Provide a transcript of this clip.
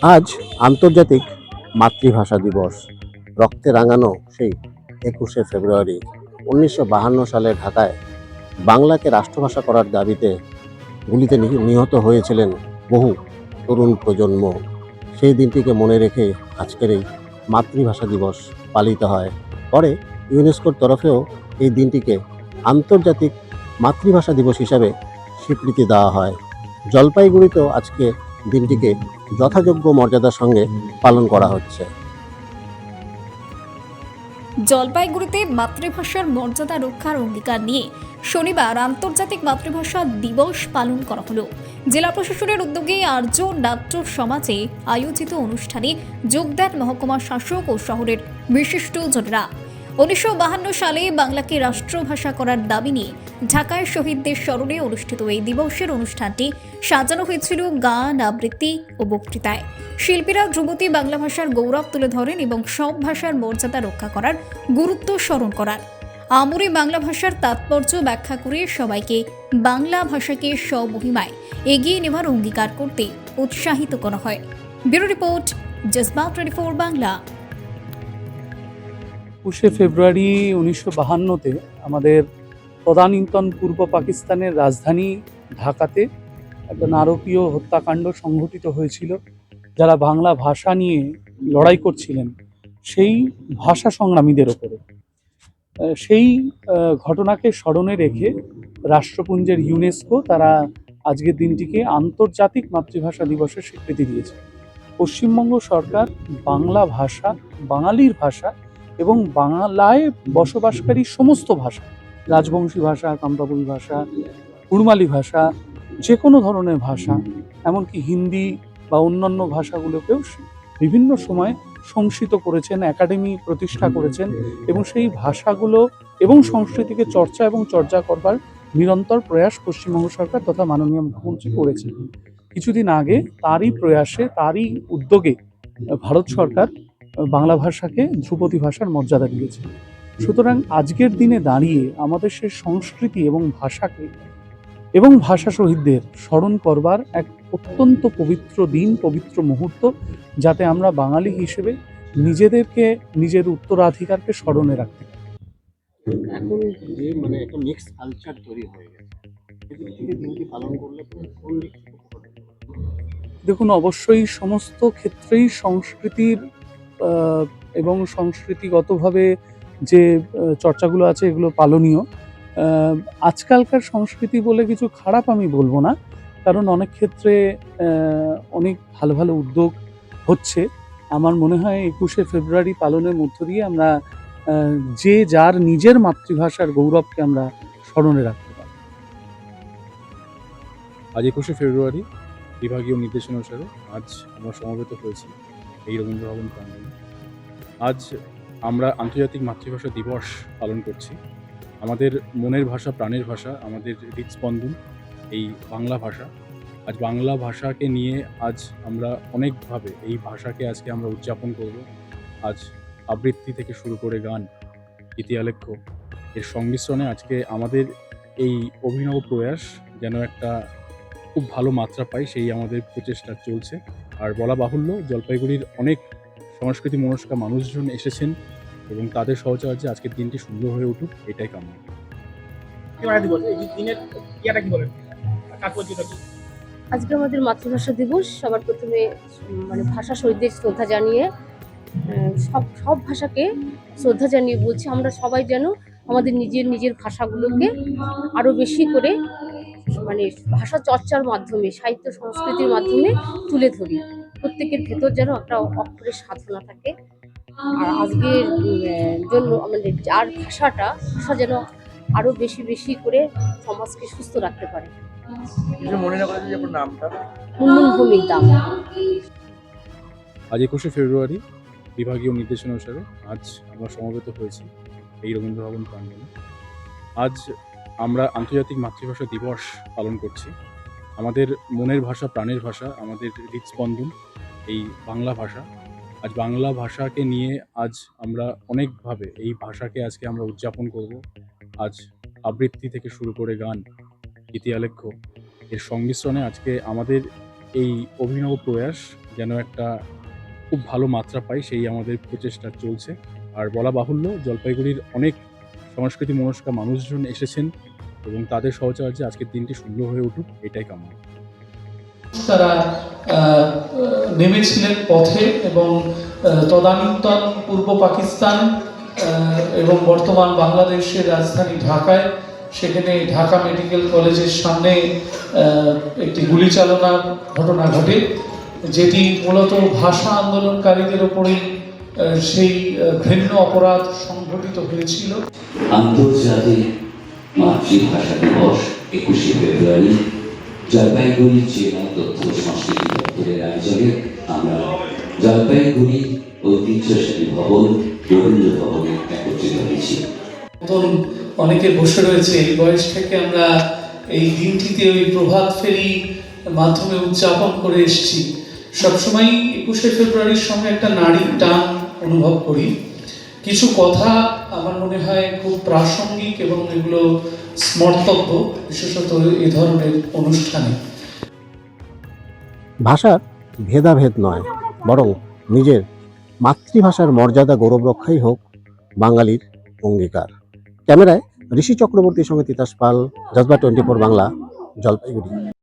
আজ আন্তর্জাতিক মাতৃভাষা দিবস। রক্তে রাঙানো সেই 21শে ফেব্রুয়ারি 1952 সালে ঢাকায় বাংলাকে রাষ্ট্রভাষা করার দাবিতে গুলিতে নিহত হয়েছিলেন বহু তরুণ প্রজন্ম। সেই দিনটিকে মনে রেখে আজকের এই মাতৃভাষা দিবস পালিত হয়। পরে ইউনেস্কোর তরফেও এই দিনটিকে আন্তর্জাতিক মাতৃভাষা দিবস হিসাবে স্বীকৃতি দেওয়া হয়। জলপাইগুড়িতেও আজকে দিনটিকে যথাযোগ্য মর্যাদার সঙ্গে পালন করা হচ্ছে। জলপাইগুড়িতে মাতৃভাষার মর্যাদা রক্ষার অঙ্গীকার নিয়ে শনিবার আন্তর্জাতিক মাতৃভাষা দিবস পালন করা হলো। জেলা প্রশাসনের উদ্যোগে আর্য নাট্য সমাজে আয়োজিত অনুষ্ঠানে যোগ দেন মহকুমা শাসক ও শহরের বিশিষ্টজনেরা। 1952 সালে বাংলাকে রাষ্ট্রভাষা করার দাবি নিয়ে ঢাকায় শহীদদের স্মরণে অনুষ্ঠিত এই দিবসের অনুষ্ঠানটি সাজানো হয়েছিল গান, আবৃত্তি ও বক্তৃতায়। শিল্পীরা ধ্রুপদী বাংলা ভাষার গৌরব তুলে ধরেন এবং সব ভাষার মর্যাদা রক্ষা করার গুরুত্ব স্মরণ করার আমরে বাংলা ভাষার তাৎপর্য ব্যাখ্যা করে সবাইকে বাংলা ভাষাকে স্বমহিমায় এগিয়ে নেবার অঙ্গীকার করতে উৎসাহিত করা হয়। Bureau report, জজবাত 24 Bangla. 21শে ফেব্রুয়ারি 1952-তে আমাদের তদানীন্তন পূর্ব পাকিস্তানের রাজধানী ঢাকাতে একটা নারকীয় হত্যাকাণ্ড সংঘটিত হয়েছিল। যারা বাংলা ভাষা নিয়ে লড়াই করছিলেন সেই ভাষা সংগ্রামীদের ওপরে। সেই ঘটনাকে স্মরণে রেখে রাষ্ট্রপুঞ্জের ইউনেস্কো তারা আজকের দিনটিকে আন্তর্জাতিক মাতৃভাষা দিবসের স্বীকৃতি দিয়েছে। পশ্চিমবঙ্গ সরকার বাংলা ভাষা, বাঙালির ভাষা এবং বাংলায় বসবাসকারী সমস্ত ভাষা, রাজবংশী ভাষা, কামতাপুরী ভাষা, কুড়মালি ভাষা, যে কোনো ধরনের ভাষা, এমনকি হিন্দি বা অন্যান্য ভাষাগুলোকেও বিভিন্ন সময় সংস্কৃত করেছেন, একাডেমি প্রতিষ্ঠা করেছেন এবং সেই ভাষাগুলো এবং সংস্কৃতিকে চর্চা এবং চর্চা করবার নিরন্তর প্রয়াস পশ্চিমবঙ্গ সরকার তথা মাননীয় মুখ্যমন্ত্রী করেছেন। কিছুদিন আগে তারই প্রয়াসে, তারই উদ্যোগে ভারত সরকার বাংলা ভাষাকে ধ্রুপদী ভাষার মর্যাদা দিয়েছে। সুতরাং আজকের দিনে দাঁড়িয়ে আমাদের সেই সংস্কৃতি এবং ভাষাকে এবং ভাষা শহীদদের স্মরণ করবার এক অত্যন্ত পবিত্র দিন, পবিত্র মুহূর্ত, যাতে আমরা বাঙালি হিসেবে নিজেদেরকে, নিজের উত্তরাধিকারকে স্মরণে রাখতে পারি। এখন যে একটা মিক্স কালচার তৈরি হয়ে গেছে, সেদিক থেকে দিনটি পালন করলে কোন দিক থেকে উপকার হতে পারে? দেখুন, অবশ্যই সমস্ত ক্ষেত্রেই সংস্কৃতির এবং সংস্কৃতিগতভাবে যে চর্চাগুলো আছে এগুলো পালনীয়। আজকালকার সংস্কৃতি বলে কিছু খারাপ আমি বলবো না, কারণ অনেক ক্ষেত্রে অনেক ভালো ভালো উদ্যোগ হচ্ছে। আমার মনে হয় 21শে ফেব্রুয়ারি পালনের মধ্য দিয়ে আমরা যে যার নিজের মাতৃভাষার গৌরবকে আমরা স্মরণে রাখতে পারি। আজ 21শে ফেব্রুয়ারি বিভাগীয় নির্দেশনা অনুসারে আজ আমরা সমবেত হয়েছি এই রবীন্দ্র ভবন প্রাঙ্গণে। আজ আমরা আন্তর্জাতিক মাতৃভাষা দিবস পালন করছি। আমাদের মনের ভাষা, প্রাণের ভাষা, আমাদের হৃদস্পন্দন এই বাংলা ভাষা। আজ বাংলা ভাষাকে নিয়ে আজ আমরা অনেকভাবে এই ভাষাকে আজকে আমরা উদযাপন করব। আজ আবৃত্তি থেকে শুরু করে গান, গীতিআলেখ্য এর সংমিশ্রণে আজকে আমাদের এই অভিনব প্রয়াস যেন একটা খুব ভালো মাত্রা পায়, সেই আমাদের প্রচেষ্টা চলছে। আর বলা বাহুল্য, জলপাইগুড়ির অনেক সংস্কৃতি মনস্কা মানুষজন এসেছেন এবং তাদের সহচর্যে আজকের দিনটি সুন্দর হয়ে উঠুক, এটাই কাম্য। আজকে আমাদের মাতৃভাষা দিবস। সবার প্রথমে ভাষা শহীদদের শ্রদ্ধা জানিয়ে সব ভাষাকে শ্রদ্ধা জানিয়ে বলছি আমরা সবাই যেন আমাদের নিজের ভাষাগুলোকে আরো বেশি করে ভাষা চর্চার মাধ্যমে, সাহিত্য সংস্কৃতির মাধ্যমে তুলে ধরি। প্রত্যেকের ভেতর যেন একটা অক্ষরের সাধনা থাকে। আর আজকের জন্য আমাদের যার ভাষা যেন আরো বেশি করে সমাজকে সুস্থ রাখতে পারে। মুনমুন ভূমির দাম। আজ 21শে ফেব্রুয়ারি বিভাগীয় নির্দেশনা অনুসারে আজ আমরা সমবেত হয়েছি এই রবীন্দ্র ভবন প্রাঙ্গণে। আজ আমরা আন্তর্জাতিক মাতৃভাষা দিবস পালন করছি। আমাদের মনের ভাষা, প্রাণের ভাষা, আমাদের হৃদস্পন্দন এই বাংলা ভাষা। আজ বাংলা ভাষাকে নিয়ে আজ আমরা অনেকভাবে এই ভাষাকে আজকে আমরা উদযাপন করব। আজ আবৃত্তি থেকে শুরু করে গান, গীতিআলেখ্য এর সংমিশ্রণে আজকে আমাদের এই অভিনব প্রয়াস যেন একটা খুব ভালো মাত্রা পাই, সেই আমাদের প্রচেষ্টা চলছে। আর বলা বাহুল্য, জলপাইগুড়ির অনেক সংস্কৃতি মনস্কা মানুষজন এসেছেন এবং তাদের সহচর্যে আজকের দিনটি সুন্দর হয়ে উঠুক, এটাই কামনা। তারা নেমেছিলেন পথে এবং তদানীন্তন পূর্ব পাকিস্তান এবং বর্তমান বাংলাদেশের রাজধানী ঢাকায়, সেখানে ঢাকা মেডিকেল কলেজের সামনে একটি গুলি চালনার ঘটনা ঘটে, যেটি মূলত ভাষা আন্দোলনকারীদের ওপরেই সেই ঘৃণ্য অপরাধ সংঘটিত হয়েছিল। আন্তর্জাতিক মাতৃভাষা দিবস 21শে ফেব্রুয়ারি জলপাইগুড়ি জেলা তথ্য সংস্কৃতি দপ্তরের আয়োজনে আমরা জলপাইগুড়ি ঐতিহ্যশালী ভবন রবীন্দ্র ভবনে একত্রিত হয়েছি। অনেকে বসে রয়েছে, এই বয়স থেকে আমরা এই দিনটিতে ওই প্রভাত ফেরি মাধ্যমে উদযাপন করে এসেছি। সবসময় 21শে ফেব্রুয়ারির সঙ্গে একটা নারীর টান অনুভব করি। কিছু কথা আমার মনে হয় খুব প্রাসঙ্গিক এবং এগুলো স্মর্তব্য, বিশেষত এই ধরনের অনুষ্ঠানে। ভাষার ভেদাভেদ নয়, বরং নিজের মাতৃভাষার মর্যাদা গৌরব রক্ষাই হোক বাঙালির অঙ্গীকার। ক্যামেরায় ঋষি চক্রবর্তীর সঙ্গে তিতাস পাল, জজবা 24 বাংলা, জলপাইগুড়ি।